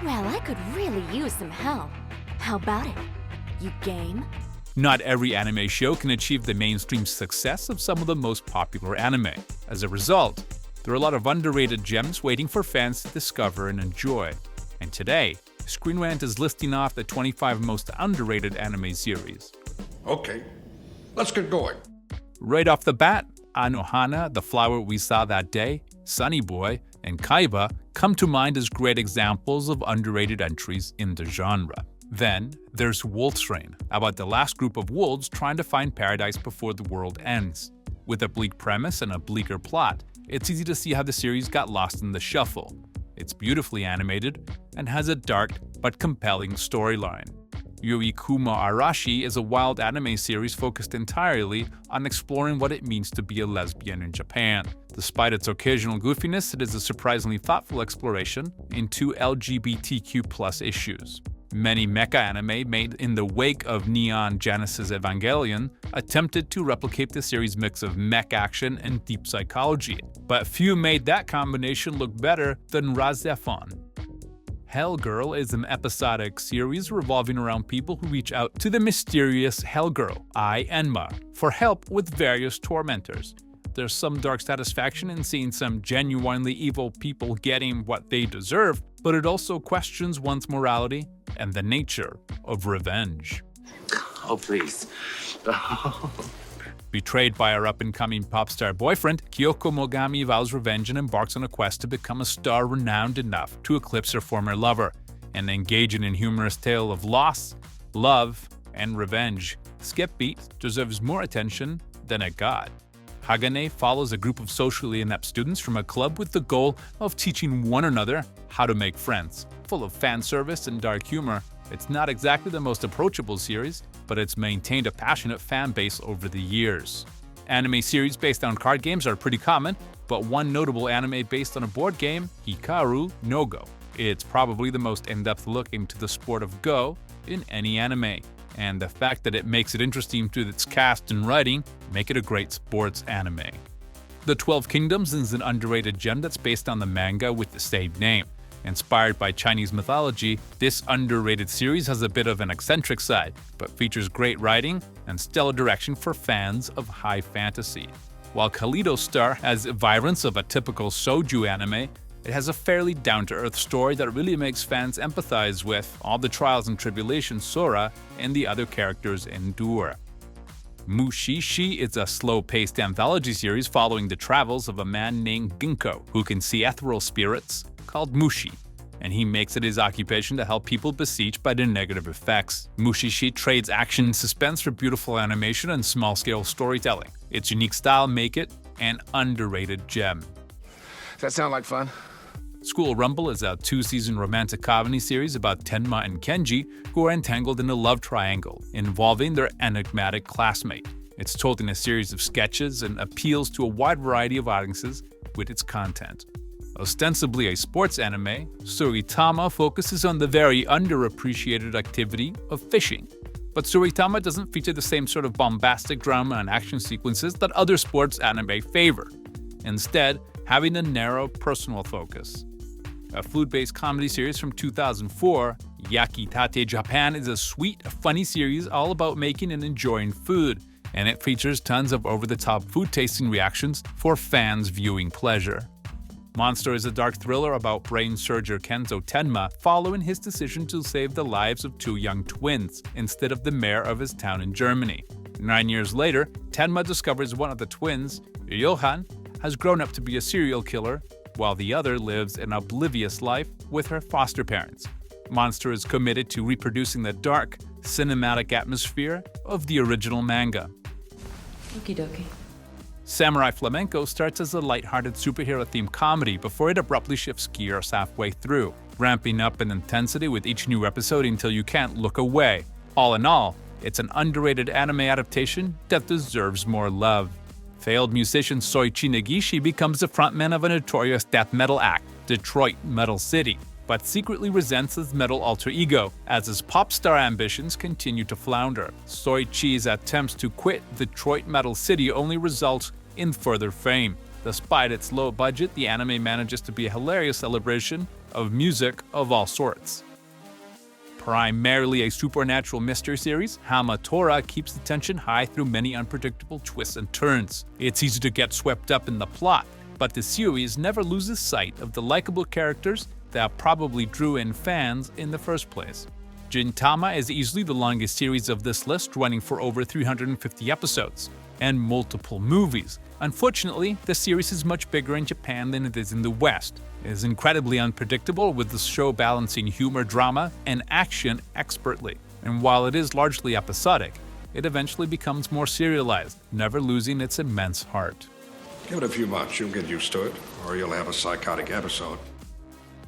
Well, I could really use some help. How about it? You game? Not every anime show can achieve the mainstream success of some of the most popular anime. As a result, there are a lot of underrated gems waiting for fans to discover and enjoy. And today, ScreenRant is listing off the 25 most underrated anime series. Okay, let's get going. Right off the bat, Anohana, The Flower We Saw That Day, Sunny Boy, and Kaiba come to mind as great examples of underrated entries in the genre. Then, there's Wolf's Rain, about the last group of wolves trying to find paradise before the world ends. With a bleak premise and a bleaker plot, it's easy to see how the series got lost in the shuffle. It's beautifully animated and has a dark but compelling storyline. Yoikuma Arashi is a wild anime series focused entirely on exploring what it means to be a lesbian in Japan. Despite its occasional goofiness, it is a surprisingly thoughtful exploration into LGBTQ+ issues. Many mecha anime made in the wake of Neon Genesis Evangelion attempted to replicate the series' mix of mech action and deep psychology, but few made that combination look better than Razefon. Hell Girl is an episodic series revolving around people who reach out to the mysterious Hell Girl, Ai Enma, for help with various tormentors. There's some dark satisfaction in seeing some genuinely evil people getting what they deserve, but it also questions one's morality and the nature of revenge. Oh, please. Betrayed by her up-and-coming pop star boyfriend, Kyoko Mogami vows revenge and embarks on a quest to become a star renowned enough to eclipse her former lover. An engaging and humorous tale of loss, love, and revenge, Skip Beat deserves more attention than it got. Hagane follows a group of socially inept students from a club with the goal of teaching one another how to make friends. Full of fan service and dark humor, it's not exactly the most approachable series, but it's maintained a passionate fan base over the years. Anime series based on card games are pretty common, but one notable anime based on a board game, Hikaru no Go. It's probably the most in-depth look into the sport of Go in any anime, and the fact that it makes it interesting to its cast and writing make it a great sports anime. The 12 Kingdoms is an underrated gem that's based on the manga with the same name. Inspired by Chinese mythology, this underrated series has a bit of an eccentric side, but features great writing and stellar direction for fans of high fantasy. While Kaleido Star has vibrance of a typical shoujo anime, it has a fairly down-to-earth story that really makes fans empathize with all the trials and tribulations Sora and the other characters endure. Mushishi is a slow-paced anthology series following the travels of a man named Ginkgo, who can see ethereal spirits, called Mushi, and he makes it his occupation to help people besieged by their negative effects. Mushishi trades action and suspense for beautiful animation and small-scale storytelling. Its unique style make it an underrated gem. Does that sound like fun? School Rumble is a 2-season romantic comedy series about Tenma and Kenji, who are entangled in a love triangle involving their enigmatic classmate. It's told in a series of sketches and appeals to a wide variety of audiences with its content. Ostensibly a sports anime, Suritama focuses on the very underappreciated activity of fishing. But Suritama doesn't feature the same sort of bombastic drama and action sequences that other sports anime favor, instead having a narrow personal focus. A food-based comedy series from 2004, Yakitate Japan is a sweet, funny series all about making and enjoying food, and it features tons of over-the-top food-tasting reactions for fans' viewing pleasure. Monster is a dark thriller about brain surgeon Kenzo Tenma following his decision to save the lives of 2 young twins instead of the mayor of his town in Germany. 9 years later, Tenma discovers one of the twins, Johan, has grown up to be a serial killer, while the other lives an oblivious life with her foster parents. Monster is committed to reproducing the dark, cinematic atmosphere of the original manga. Okie dokie. Samurai Flamenco starts as a lighthearted superhero-themed comedy before it abruptly shifts gears halfway through, ramping up in intensity with each new episode until you can't look away. All in all, it's an underrated anime adaptation that deserves more love. Failed musician Soichi Negishi becomes the frontman of a notorious death metal act, Detroit Metal City, but secretly resents his metal alter ego as his pop star ambitions continue to flounder. Soichi's attempts to quit Detroit Metal City only result in further fame. Despite its low budget, the anime manages to be a hilarious celebration of music of all sorts. Primarily a supernatural mystery series, Hamatora keeps the tension high through many unpredictable twists and turns. It's easy to get swept up in the plot, but the series never loses sight of the likable characters that probably drew in fans in the first place. Gintama is easily the longest series of this list, running for over 350 episodes, and multiple movies. Unfortunately, the series is much bigger in Japan than it is in the West. It is incredibly unpredictable, with the show balancing humor, drama, and action expertly. And while it is largely episodic, it eventually becomes more serialized, never losing its immense heart. Give it a few months, you'll get used to it, or you'll have a psychotic episode.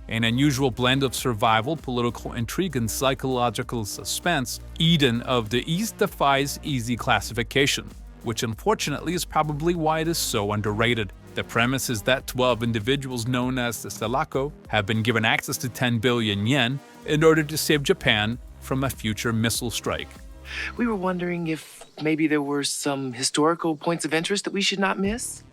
An unusual blend of survival, political intrigue, and psychological suspense, Eden of the East defies easy classification, which unfortunately is probably why it is so underrated. The premise is that 12 individuals known as the Salako have been given access to 10 billion yen in order to save Japan from a future missile strike. We were wondering if maybe there were some historical points of interest that we should not miss?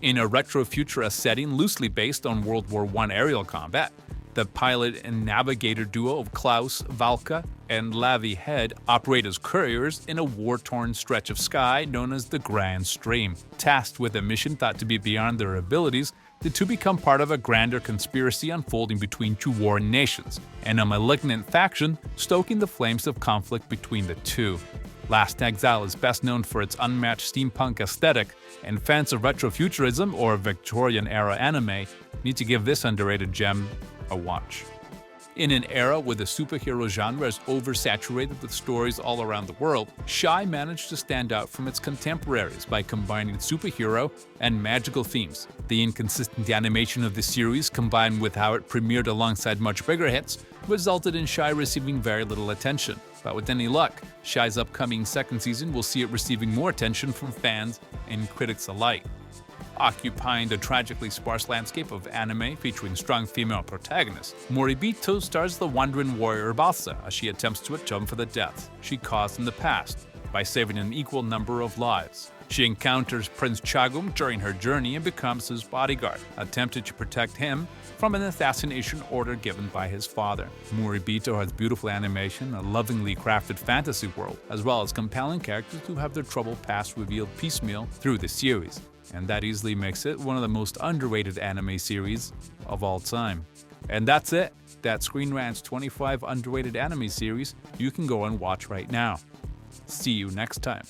In a retro-futurist setting loosely based on World War I aerial combat, the pilot and navigator duo of Klaus, Valka, and Lavi Head operate as couriers in a war-torn stretch of sky known as the Grand Stream. Tasked with a mission thought to be beyond their abilities, the two become part of a grander conspiracy unfolding between two warring nations, and a malignant faction stoking the flames of conflict between the two. Last Exile is best known for its unmatched steampunk aesthetic, and fans of retrofuturism or Victorian-era anime need to give this underrated gem a watch. In an era where the superhero genre is oversaturated with stories all around the world, Sci managed to stand out from its contemporaries by combining superhero and magical themes. The inconsistent animation of the series, combined with how it premiered alongside much bigger hits, resulted in Sci receiving very little attention. But with any luck, Sci's upcoming second season will see it receiving more attention from fans and critics alike. Occupying the tragically sparse landscape of anime featuring strong female protagonists, Moribito stars the wandering warrior Balsa as she attempts to atone for the deaths she caused in the past by saving an equal number of lives. She encounters Prince Chagum during her journey and becomes his bodyguard, attempting to protect him from an assassination order given by his father. Moribito has beautiful animation, a lovingly crafted fantasy world, as well as compelling characters who have their troubled past revealed piecemeal through the series. And that easily makes it one of the most underrated anime series of all time. And that's it. That's ScreenRant's 25 underrated anime series you can go and watch right now. See you next time.